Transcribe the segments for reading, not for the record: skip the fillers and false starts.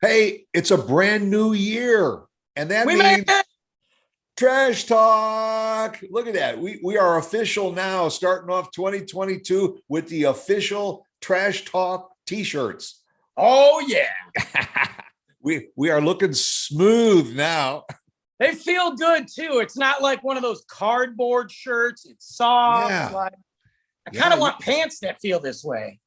Hey, it's a brand new year, and that We made means it. trash talk. Look at that. We are official now, starting off 2022 with the official trash talk t-shirts. Oh yeah, We are looking smooth now. they feel good too. It's not like one of those cardboard shirts. It's soft. Yeah. Like I kind Yeah. of want pants that feel this way.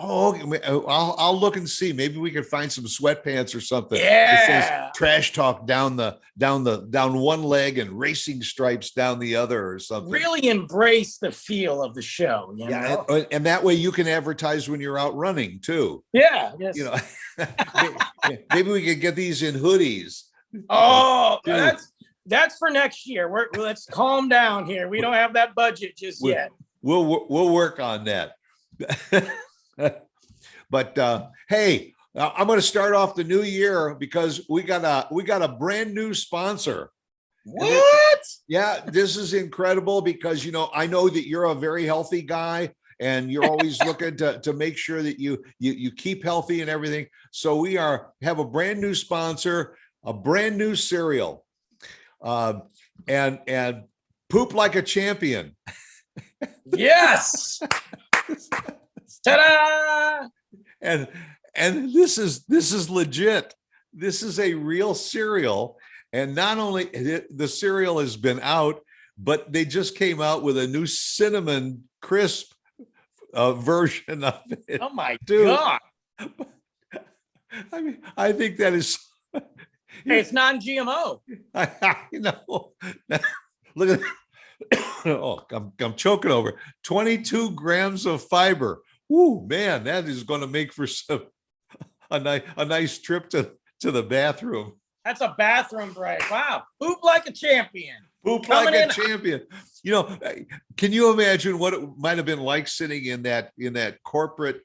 Oh, okay. I'll look and see. Maybe we can find some sweatpants or something. It says Yeah, trash talk down one leg and racing stripes down the other or something. really embrace the feel of the show. You Yeah, know. and that way you can advertise when you're out running too. Yeah. Yes. You know, maybe we could get these in hoodies. Oh, Dude, that's for next year. Let's calm down here. We don't have that budget just we- yet. we'll work on that. But hey, I'm going to start off the new year because we got a brand new sponsor. What? Yeah, this is incredible because I know that you're a very healthy guy and you're always looking to make sure that you keep healthy and everything. So we have a brand new sponsor, a brand new cereal, and Poop Like a Champion. Yes. Ta-da! And this is legit. This is a real cereal. And not only the cereal has been out, but they just came out with a new cinnamon crisp version of it. Oh my Dude. God. I mean, I think that is. Hey, it's non-GMO. Look at. Oh, I'm choking over 22 grams of fiber. Woo, man, that is going to make for a nice trip to the bathroom. That's a bathroom break. Wow. Poop like a champion. Poop Coming like a in. champion. Can you imagine what it might have been like sitting in that corporate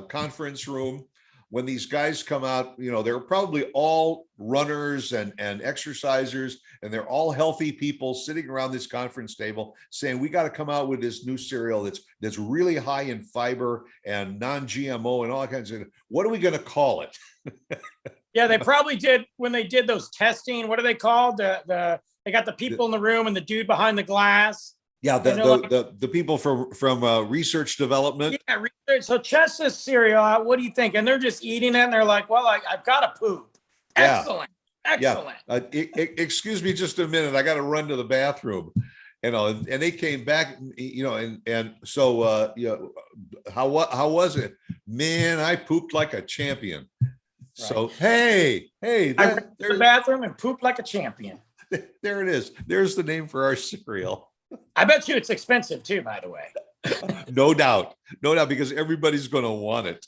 conference room when these guys come out? They're probably all runners and exercisers, and they're all healthy people sitting around this conference table saying, we got to come out with this new cereal that's really high in fiber and non-GMO and all kinds of. What are we going to call it? Yeah, they probably did when they did those testing. What are they called? They got the people in the room and the dude behind the glass. Yeah, like, the people from research development. Yeah, research. So test this cereal out. What do you think? And they're just eating it, and they're like, "Well, I've got to poop." Yeah. Excellent. Yeah. Excuse me just a minute. I got to run to the bathroom. And they came back. And so how was it? Man, I pooped like a champion. Right. So hey, I ran to the bathroom and pooped like a champion. There it is. There's the name for our cereal. I bet you it's expensive too, by the way. No doubt, because everybody's going to want it.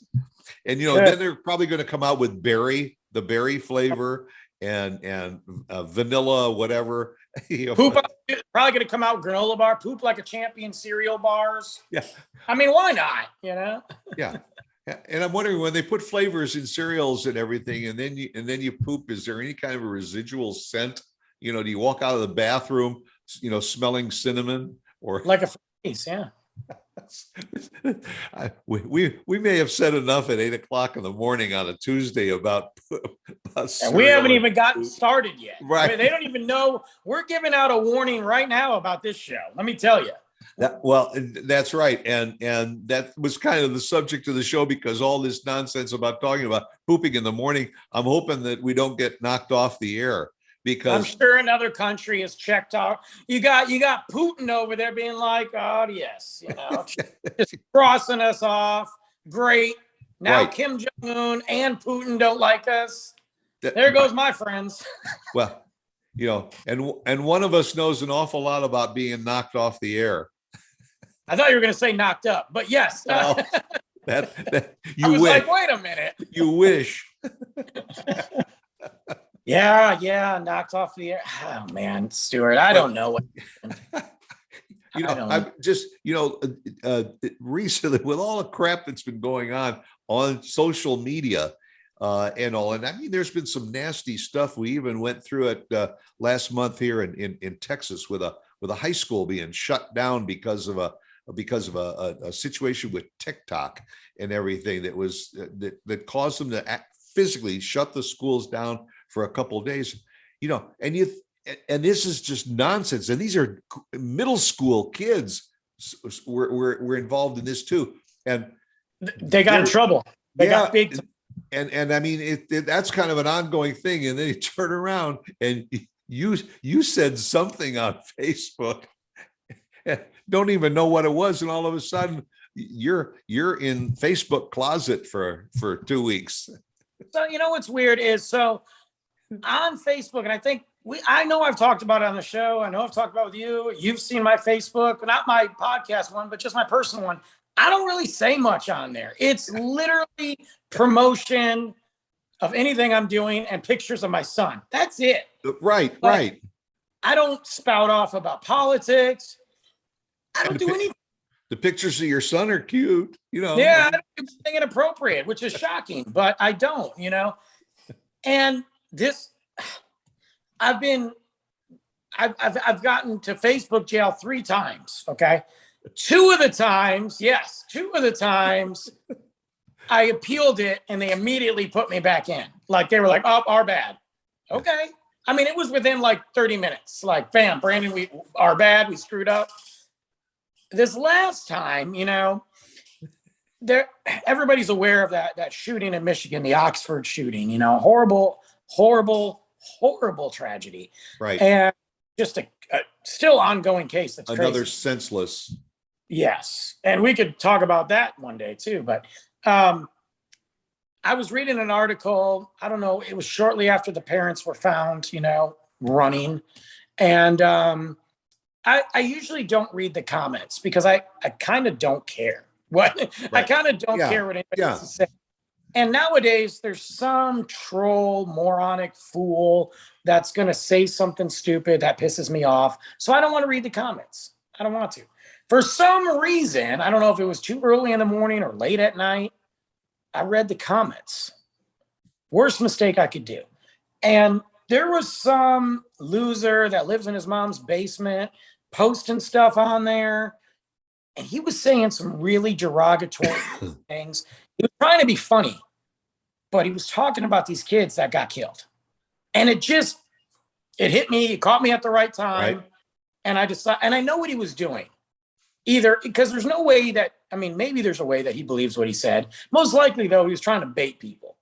And then they're probably going to come out with the berry flavor and vanilla, whatever. Poop probably going to come out granola bar, poop like a champion cereal bars. Yeah, I mean, why not? Yeah. And I'm wondering, when they put flavors in cereals and everything, and then you poop, is there any kind of a residual scent? Do you walk out of the bathroom, smelling cinnamon or like a freeze? Yeah. We may have said enough at 8:00 in the morning on a Tuesday about and we haven't even gotten started yet. Right. I mean, they don't even know. We're giving out a warning right now about this show. Let me tell you. That's right. And that was kind of the subject of the show, because all this nonsense about talking about pooping in the morning, I'm hoping that we don't get knocked off the air. Because I'm sure another country has checked out. You got Putin over there being like, oh yes, just crossing us off. Great. Now right. Kim Jong-un and Putin don't like us. There goes my friends. Well, and one of us knows an awful lot about being knocked off the air. I thought you were going to say knocked up, but yes. Well, that you I was wish. like, wait a minute. You wish. Yeah, knocked off the air. Oh man, Stuart, I don't know what. I'm just, recently, with all the crap that's been going on social media and all, and I mean, there's been some nasty stuff. We even went through it last month here in Texas with a high school being shut down because of a situation with TikTok and everything that caused them to physically shut the schools down for a couple of days, and this is just nonsense. And these are middle school kids were involved in this too. And they got in trouble. They got big time. And I mean, that's kind of an ongoing thing. And then you turn around and you said something on Facebook, don't even know what it was, and all of a sudden you're in Facebook closet for 2 weeks. So what's weird is, so on Facebook, and I think I know I've talked about it on the show. I know I've talked about it with you. You've seen my Facebook, not my podcast one, but just my personal one. I don't really say much on there. It's literally promotion of anything I'm doing and pictures of my son. That's it. Right. I don't spout off about politics. I don't do anything. The pictures of your son are cute, Yeah, I don't do anything inappropriate, which is shocking, but I don't, And this, I've gotten to Facebook jail 3 times. Okay. 2 of the times, I appealed it and they immediately put me back in. Like they were like, "Oh, our bad." Okay. I mean, it was within like 30 minutes. Like, bam, Brandon, our bad, we screwed up. This last time, everybody's aware of that shooting in Michigan, the Oxford shooting, horrible tragedy. Right. And just a still ongoing case. That's another crazy. Senseless. Yes. And we could talk about that one day too. But I was reading an article, I don't know, it was shortly after the parents were found, running. And I usually don't read the comments because I kind of don't care. Right. I kind of don't care what anybody has to say. And nowadays there's some troll, moronic fool that's going to say something stupid that pisses me off. So I don't want to read the comments. I don't want to. For some reason, I don't know if it was too early in the morning or late at night, I read the comments. Worst mistake I could do. And there was some loser that lives in his mom's basement posting stuff on there. And he was saying some really derogatory things. He was trying to be funny, but he was talking about these kids that got killed. And it hit me. It caught me at the right time. Right. And I decided, and I know what he was doing. Either because there's no way that, maybe there's a way that he believes what he said. Most likely, though, he was trying to bait people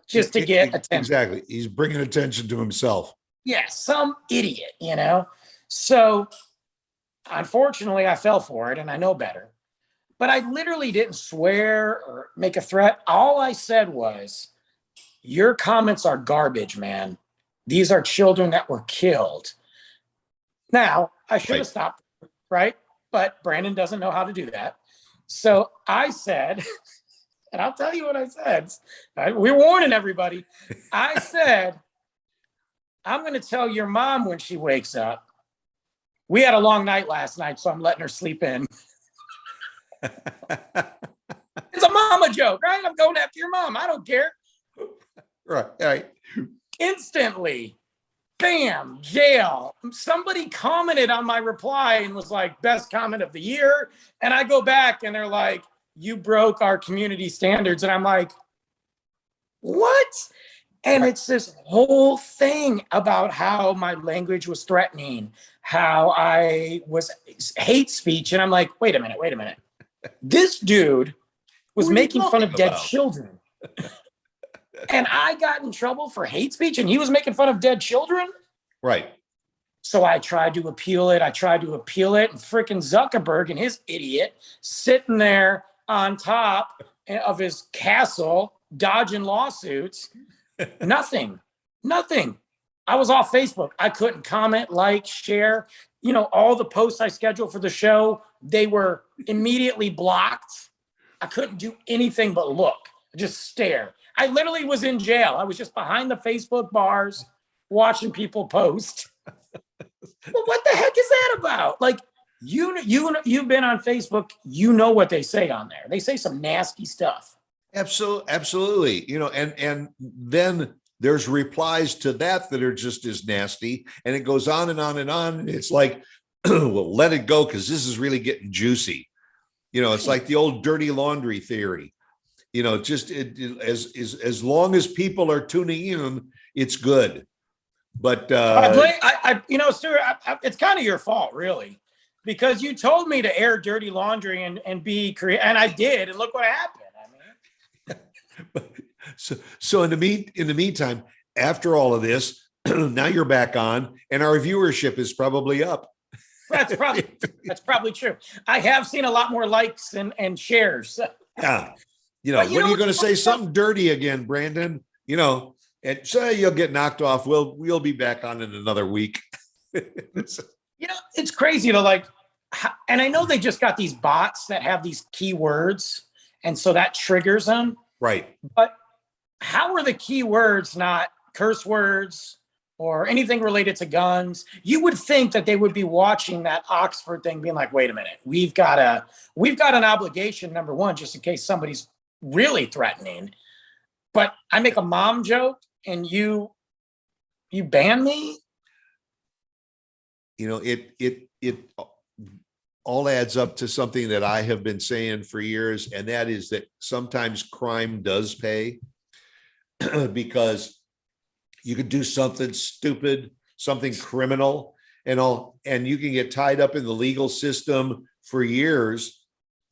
just to get attention. Exactly. He's bringing attention to himself. Yeah, some idiot, So, unfortunately, I fell for it, and I know better. But I literally didn't swear or make a threat. All I said was, your comments are garbage, man. These are children that were killed. Now, I should have stopped, right? But Brandon doesn't know how to do that. So I said, and I'll tell you what I said. We're warning everybody. I said, I'm going to tell your mom when she wakes up. We had a long night last night, so I'm letting her sleep in. It's a mama joke, right? I'm going after your mom. I don't care. Right. Instantly. Bam, jail. Somebody commented on my reply and was like, best comment of the year. And I go back and they're like, you broke our community standards. And I'm like, what? And it's this whole thing about how my language was threatening, how I was hate speech. And I'm like, wait a minute. This dude was making fun of dead children. And I got in trouble for hate speech and he was making fun of dead children. Right. So I tried to appeal it. And freaking Zuckerberg and his idiot sitting there on top of his castle, dodging lawsuits. Nothing. I was off Facebook. I couldn't comment, like, share. All the posts I scheduled for the show, they were immediately blocked. I couldn't do anything but look, just stare. I literally was in jail. I was just behind the Facebook bars watching people post. Well, what the heck is that about? Like, you've been on Facebook. You know what they say on there. They say some nasty stuff. Absolutely. And then there's replies to that are just as nasty. And it goes on and on and on. And it's like, well, let it go because this is really getting juicy. It's like the old dirty laundry theory. just as long as people are tuning in, it's good. But Stuart, it's kind of your fault, really, because you told me to air dirty laundry and be creative, and I did, and look what happened. So in the meantime, after all of this, now you're back on, and our viewership is probably up. That's probably true. I have seen a lot more likes and shares. Yeah. When are you going to say something dirty again, Brandon? And say you'll get knocked off. We'll be back on in another week. It's crazy to and I know they just got these bots that have these keywords, and so that triggers them. Right. But how are the keywords not curse words or anything related to guns? You would think that they would be watching that Oxford thing, being like, "Wait a minute, we've got an obligation, number one, just in case somebody's really threatening." But I make a mom joke, and you ban me. It all adds up to something that I have been saying for years, and that is that sometimes crime does pay because you could do something stupid, something criminal, and you can get tied up in the legal system for years,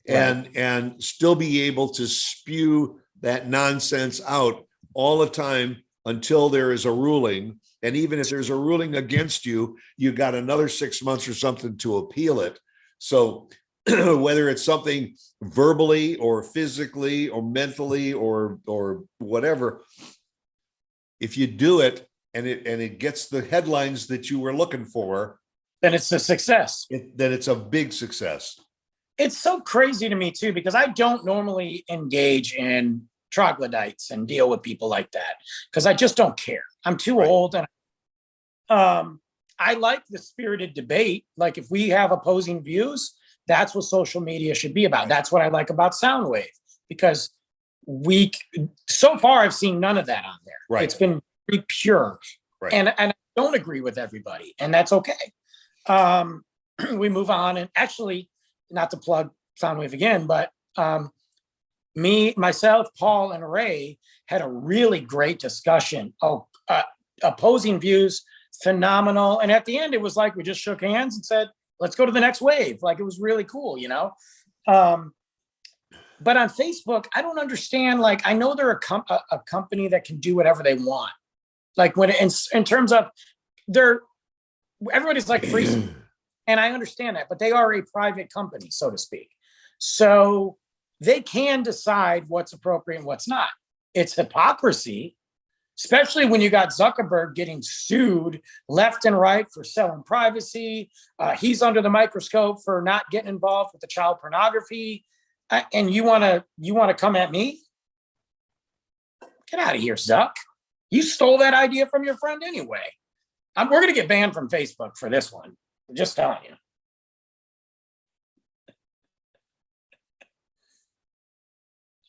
right, and still be able to spew that nonsense out all the time until there is a ruling. And even if there's a ruling against you, you got another 6 months or something to appeal it. So whether it's something verbally or physically or mentally or whatever, if you do it and it gets the headlines that you were looking for, then it's a success. Then it's a big success. It's so crazy to me too, because I don't normally engage in troglodytes and deal with people like that because I just don't care. I'm too old, and I like the spirited debate. Like, if we have opposing views, that's what social media should be about. That's what I like about Soundwave, because so far I've seen none of that on there. Right. It's been pretty pure. Right. And I don't agree with everybody, and that's okay. We move on, and actually, not to plug Soundwave again, but me, myself, Paul, and Ray had a really great discussion. Opposing views, phenomenal. And at the end, it was like we just shook hands and said, let's go to the next wave. Like, it was really cool, But on Facebook, I don't understand. Like, I know they're a company that can do whatever they want. Like, when in terms of everybody's like free, and I understand that, but they are a private company, so to speak. So they can decide what's appropriate and what's not. It's hypocrisy, especially when you got Zuckerberg getting sued left and right for selling privacy. He's under the microscope for not getting involved with the child pornography. And you want to come at me? Get out of here, Zuck. You stole that idea from your friend anyway. We're going to get banned from Facebook for this one. I'm just telling you.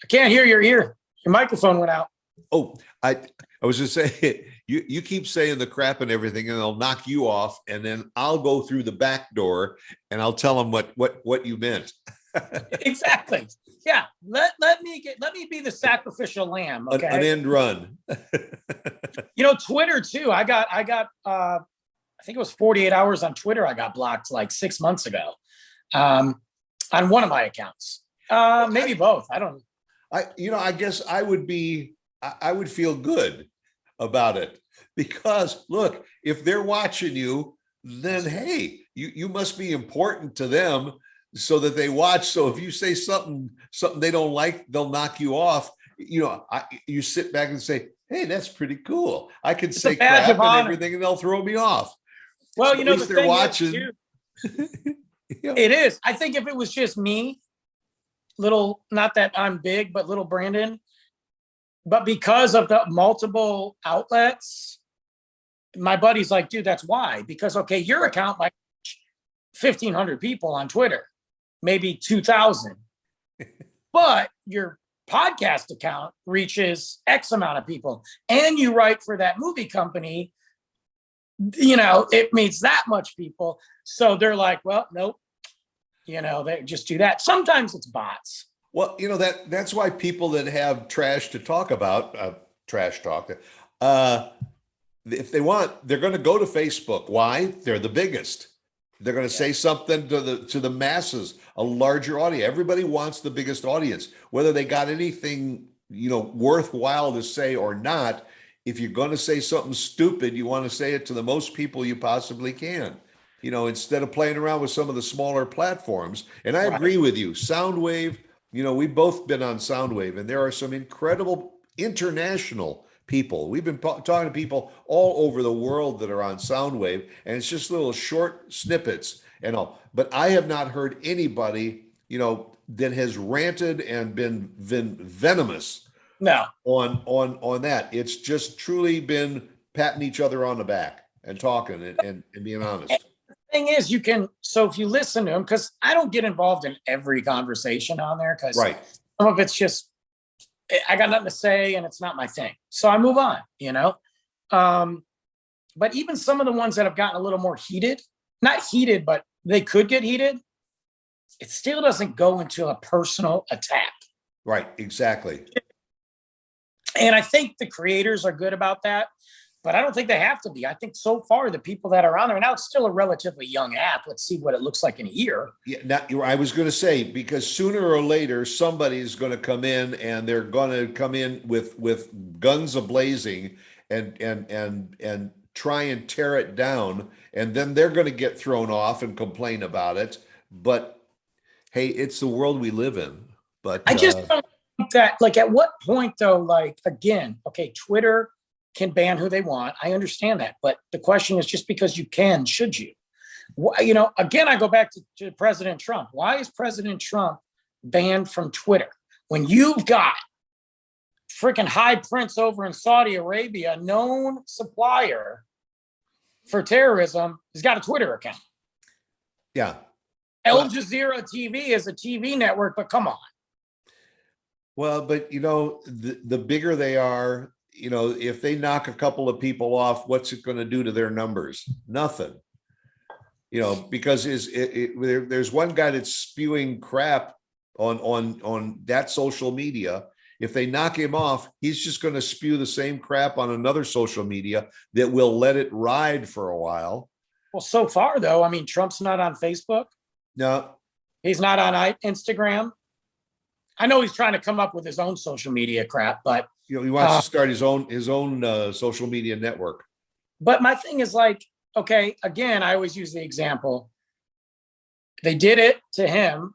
I can't hear your ear. Your microphone went out. Oh, I was just saying, you keep saying the crap and everything, and they'll knock you off, and then I'll go through the back door and I'll tell them what you meant. Exactly. Yeah. Let me be the sacrificial lamb. Okay. An end run. Twitter too. I got I think it was 48 hours on Twitter. I got blocked like 6 months ago on one of my accounts. Maybe both. I don't. I guess I would feel good about it, because look, if they're watching you, then hey, you must be important to them, so that they watch. So if you say something they don't like, they'll knock you off. You sit back and say, hey, that's pretty cool. I can say crap and everything, and they'll throw me off. Well, so at least they're watching. It is. I think if it was just me, not that I'm big, but little Brandon, but because of the multiple outlets, my buddy's like, dude, that's why. Because, okay, your account might reach 1,500 people on Twitter, maybe 2,000, but your podcast account reaches X amount of people, and you write for that movie company, it meets that much people. So they're like, well, nope. They just do that. Sometimes it's bots. Well, that's why people that have trash to talk about, trash talk, uh, if they want, they're going to go to Facebook. Why? They're the biggest. They're going to Yeah. say something to the masses, a larger audience. Everybody wants the biggest audience, whether they got anything, worthwhile to say or not. If you're going to say something stupid, you want to say it to the most people you possibly can. Instead of playing around with some of the smaller platforms. And I Right. agree with you. Soundwave, we've both been on Soundwave, and there are some incredible international people. We've been talking to people all over the world that are on Soundwave, and it's just little short snippets and all. But I have not heard anybody, that has ranted and been venomous No. on that. It's just truly been patting each other on the back and talking and being honest. Thing is, so if you listen to them, because I don't get involved in every conversation on there, because Right. some of it's just, I got nothing to say and it's not my thing. So I move on, But even some of the ones that have gotten a little more heated, not heated, but they could get heated, it still doesn't go into a personal attack. Right. Exactly. And I think the creators are good about that, but I don't think they have to be. I think so far the people that are on there now, it's still a relatively young app. Let's see what it looks like in a year. Yeah, I was going to say, because sooner or later somebody's going to come in, and they're going to come in with guns ablazing and try and tear it down, and then they're going to get thrown off and complain about it. But hey, it's the world we live in. But I just don't think that, like, at what point though, like, again, okay, Twitter can ban who they want. I understand that. But the question is, just because you can, should you? Again, I go back to President Trump. Why is President Trump banned from Twitter when you've got freaking High Prince over in Saudi Arabia, known supplier for terrorism, has got a Twitter account? yeah. Al Jazeera TV is a TV network, but come on. Well, but the bigger they are, if they knock a couple of people off, what's it going to do to their numbers? Nothing. Because there's one guy that's spewing crap on that social media. If they knock him off, he's just going to spew the same crap on another social media that will let it ride for a while. Well, so far though, I mean, Trump's not on Facebook. No, he's not on Instagram. I know he's trying to come up with his own social media crap, but he wants to start his own social media network. But my thing is, like, okay, again, I always use the example. They did it to him,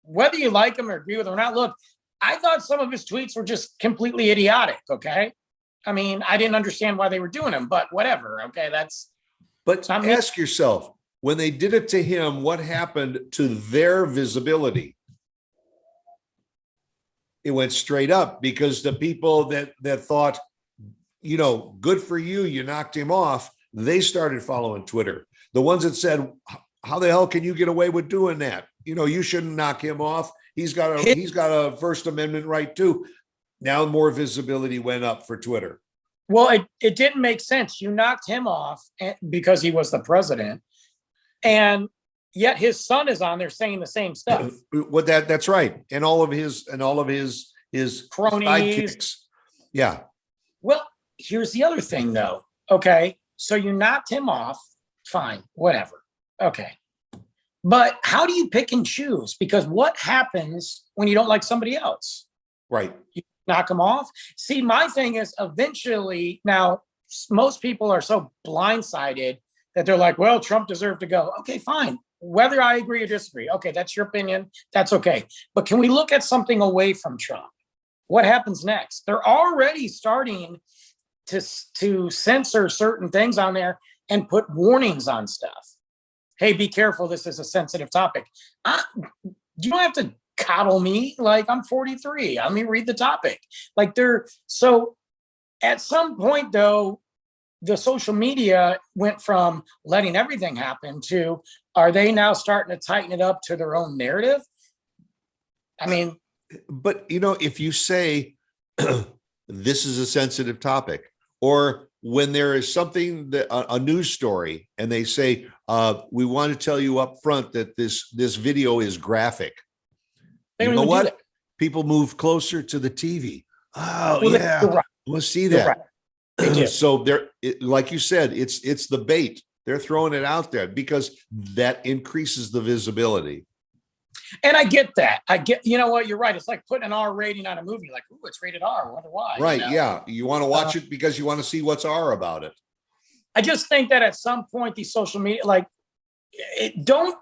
whether you like him or agree with him or not. Look, I thought some of his tweets were just completely idiotic. Okay, I mean, I didn't understand why they were doing them, but whatever. Okay, But ask yourself, when they did it to him, what happened to their visibility? It went straight up, because the people that thought, good for you, you knocked him off, they started following Twitter. The ones that said, how the hell can you get away with doing that? You shouldn't knock him off. He's got a First Amendment right too. Now more visibility went up for Twitter. Well, it didn't make sense. You knocked him off because he was the president, and yet his son is on there saying the same stuff. That's right. And all of his cronies, sidekicks. Yeah. Well, here's the other thing though. Okay. So you knocked him off. Fine. Whatever. Okay. But how do you pick and choose? Because what happens when you don't like somebody else? Right. You knock them off. See, my thing is, eventually, now most people are so blindsided that they're like, well, Trump deserved to go. Okay, fine. Whether I agree or disagree, okay, that's your opinion. That's okay. But can we look at something away from Trump? What happens next? They're already starting to censor certain things on there and put warnings on stuff. Hey, be careful. This is a sensitive topic. You don't have to coddle me. Like, I'm 43. Let me read the topic. So at some point though, the social media went from letting everything happen to, are they now starting to tighten it up to their own narrative? I mean, but if you say this is a sensitive topic, or when there is something that a news story, and they say, we want to tell you up front that this video is graphic. They You don't know even do what? that. People move closer to the TV. Oh Well, yeah, you're right. I want to see You're that. right. They do. So like you said, it's the bait. They're throwing it out there because that increases the visibility. And I get that. You know what? You're right. It's like putting an R rating on a movie. Like, ooh, it's rated R. I wonder why. Right. You know? Yeah. You want to watch it because you want to see what's R about it. I just think that at some point, these social media, like, don't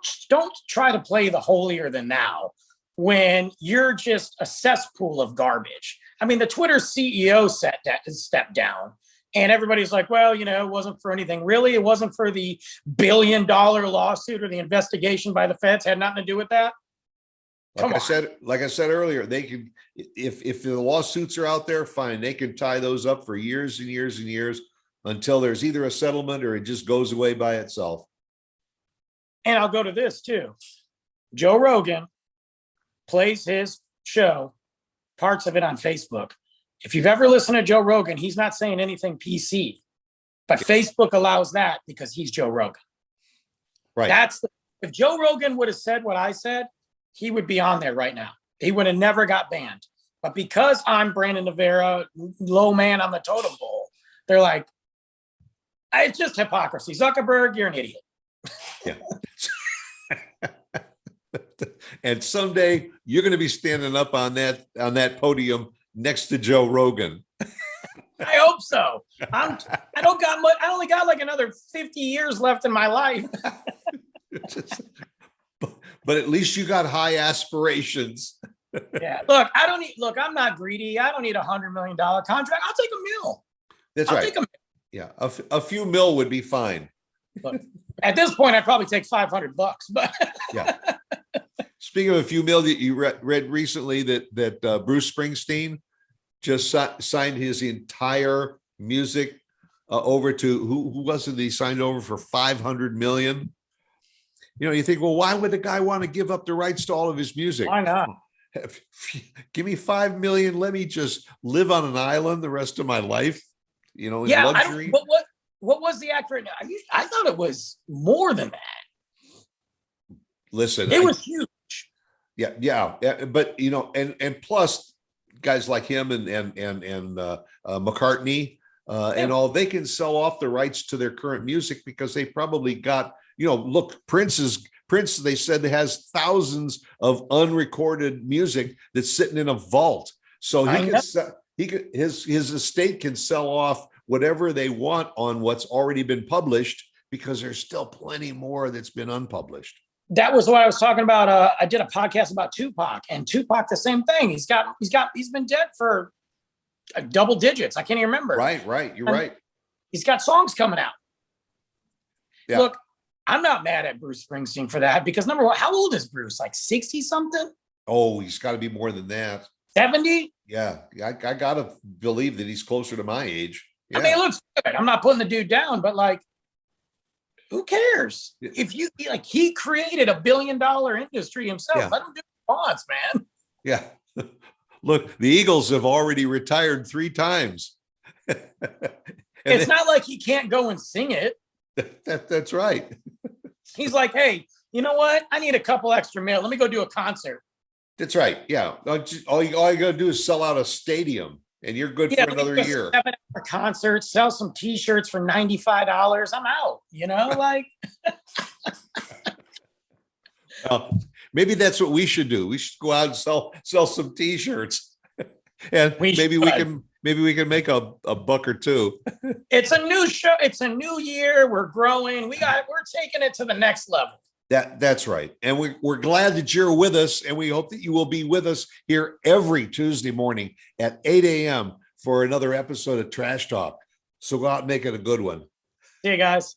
try to play the holier than thou when you're just a cesspool of garbage. I mean, the Twitter CEO stepped down, and everybody's like, well, you know, it wasn't for anything. Really, it wasn't for the $1 billion lawsuit or the investigation by the feds. Had nothing to do with that. Like I said earlier, they can, if the lawsuits are out there, fine, they can tie those up for years and years and years until there's either a settlement or it just goes away by itself. And I'll go to this too. Joe Rogan plays his show, parts of it on Facebook. If you've ever listened to Joe Rogan, he's not saying anything PC, but Facebook allows that because he's Joe Rogan. Right. If Joe Rogan would have said what I said, he would be on there right now. He would have never got banned. But because I'm Brandon Navarro, low man on the totem pole, they're like, it's just hypocrisy. Zuckerberg, you're an idiot. Yeah. And someday you're going to be standing up on that podium next to Joe Rogan. I hope so. I don't got much. I only got like another 50 years left in my life. But at least you got high aspirations. Yeah. Look, I'm not greedy. I don't need $100 million contract. I'll take $1 million. That's I'll right. take $1 million. Yeah. A few mil would be fine. Look, at this point, I'd probably take $500, but Yeah. Speaking of a few mil, that you read recently that Bruce Springsteen just signed his entire music over to who was it? He signed over for 500 million. You know, you think, well, why would the guy want to give up the rights to all of his music? why not? Give me 5 million. Let me just live on an island the rest of my life. You know, in Yeah. luxury. What was the actor? I thought it was more than that. Listen, It was huge. Yeah. But you know, and plus guys like him and McCartney and all, they can sell off the rights to their current music because they probably got, you know, look, Prince, they said, has thousands of unrecorded music that's sitting in a vault. So his estate can sell off whatever they want on what's already been published because there's still plenty more that's been unpublished. That was what I was talking about. I did a podcast about Tupac, and Tupac, the same thing. He's been dead for double digits. I can't even remember. Right. You're right. He's got songs coming out. Yeah. Look, I'm not mad at Bruce Springsteen for that because number one, how old is Bruce? Like 60 something? Oh, he's got to be more than that. 70? Yeah. I got to believe that he's closer to my age. Yeah. I mean, it looks good. I'm not putting the dude down, but like, who cares? If you like, he created $1 billion industry himself. Yeah. Let him do what he wants, man. Yeah. Look, the Eagles have already retired 3 times. It's not like he can't go and sing it. That's right. He's like, hey, you know what? I need a couple extra mil. Let me go do a concert. That's right. Yeah. All you got to do is sell out a stadium and you're good for another year. 7-hour concert, sell some t-shirts for $95. I'm out, you know, like. Maybe that's what we should do. We should go out and sell some t-shirts. And maybe we can make a buck or two. It's a new show. It's a new year. We're growing. We're taking it to the next level. That's right. And we're glad that you're with us, and we hope that you will be with us here every Tuesday morning at 8 a.m. for another episode of Trash Talk. So go out and make it a good one. See you guys.